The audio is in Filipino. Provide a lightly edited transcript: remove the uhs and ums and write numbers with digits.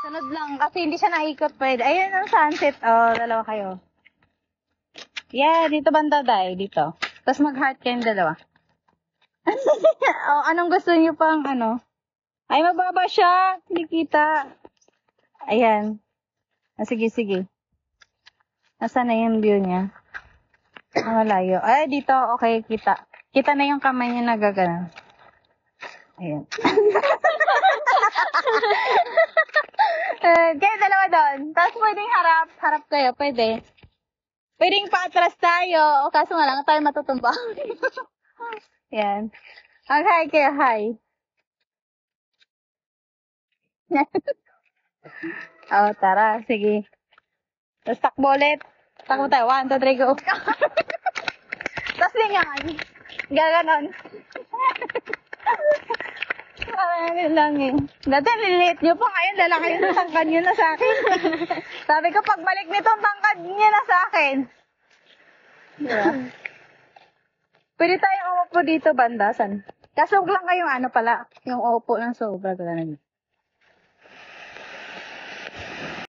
Sunod lang, kasi hindi siya naikot pwede. Ayan ang sunset. Oh, dalawa kayo. Yeah, dito banda day, dito. Tapos mag-heart kayong dalawa. Oh, anong gusto niyo pang ano? Ay, mababa siya. Hindi kita. Ayan. Ah, sige, sige. Nasaan na yung view niya? Ang malayo. Ay, dito, okay, kita. Kita na yung kamay niya nagagana. Ayan. Kayo dalawa doon. Tapos pwedeng harap. Harap kayo, pwede. Pwedeng paatras tayo. O kaso nga lang, tayo matutumba. Ayan. Hi kayo, hi. Oh, tara, sige. Tapos takbo ulit. Takbo tayo. 1, 2, 3, go. Tapos lingan. Gaganon. Parang lang eh. Dati liliit nyo pa. Ngayon lalaki yung tangkad nyo na sa akin. Sabi ko, pagbalik nito, tangkad nyo na sa akin. Diba? Pwede tayong umupo dito, bandasan. Kaso lang kayong ano pala, yung upo ng sobra.